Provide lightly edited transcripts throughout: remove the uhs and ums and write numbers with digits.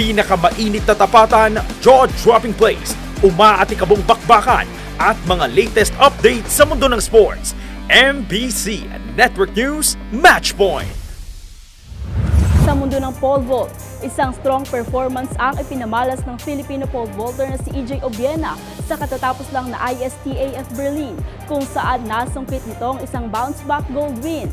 Pinakamainit na tapatan, jaw-dropping plays, umaatikabong bakbakan at mga latest updates sa mundo ng sports. MBC Network News Matchpoint. Sa mundo ng pole vault, isang strong performance ang ipinamalas ng Filipino pole vaulter na si EJ Obiena sa katatapos lang na ISTAF Berlin, kung saan nasungkit nitong isang bounce-back gold win.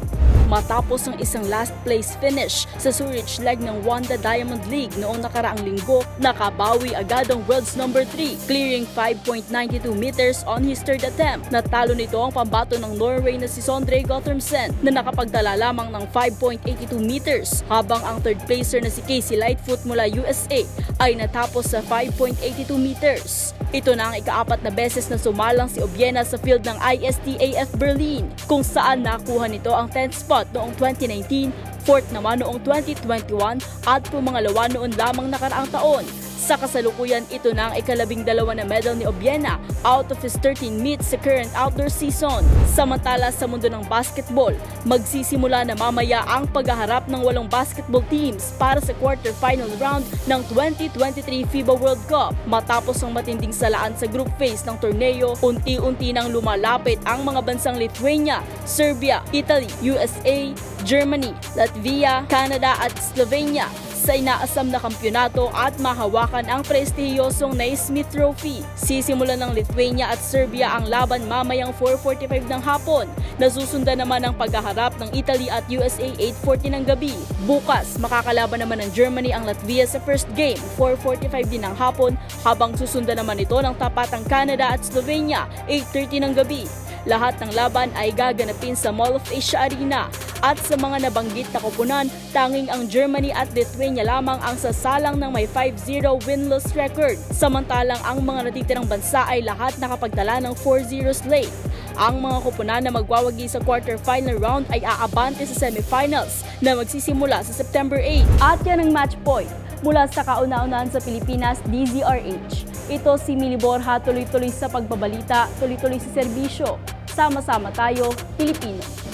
Matapos ang isang last place finish sa Zurich leg ng Wanda Diamond League noong nakaraang linggo, nakabawi agad ang world's number 3, clearing 5.92 meters on his third attempt. Natalo nito ang pambato ng Norway na si Sondre Guttormsen na nakapagtala lamang ng 5.82 meters, habang ang third placer na si Casey Lightfoot mula USA ay natapos sa 5.82 meters. Ito na ang ikaapat na beses na sumalang si Obiena sa field ng ISTAF Berlin, kung saan nakuha nito ang 10th spot noong 2019, 4th naman noong 2021 at pumangalawa noon lamang nakaraang taon. Sa kasalukuyan, ito na ang ika-12 na medal ni Obiena out of his 13 meets sa current outdoor season. Samantala sa mundo ng basketball, magsisimula na mamaya ang paghaharap ng 8 basketball teams para sa quarter-final round ng 2023 FIBA World Cup. Matapos ang matinding salaan sa group phase ng torneo, unti-unti nang lumalapit ang mga bansang Lithuania, Serbia, Italy, USA, Germany, Latvia, Canada at Slovenia sa inaasam na kampyonato at mahawakan ang prestihiyosong Naismith Trophy. Sisimulan ng Lithuania at Serbia ang laban mamayang 4:45 ng hapon. Nasusundan naman ang paghaharap ng Italy at USA 8:40 ng gabi. Bukas, makakalaban naman ng Germany ang Latvia sa first game, 4:45 din ng hapon, habang susundan naman ito ng tapatang Canada at Slovenia, 8:30 ng gabi. Lahat ng laban ay gaganapin sa Mall of Asia Arena. At sa mga nabanggit na koponan, tanging ang Germany at Lithuania lamang ang sasalang ng may 5-0 win-loss record. Samantalang ang mga natitirang bansa ay lahat nakapagtala ng 4-0 slate. Ang mga koponan na magwawagi sa quarter-final round ay aabante sa semifinals na magsisimula sa September 8. At yan ang match point mula sa kauna-unahan sa Pilipinas, DZRH. Ito si Mili Borja, tuloy-tuloy sa pagbabalita, tuloy-tuloy sa serbisyo. Sama-sama tayo, Pilipino.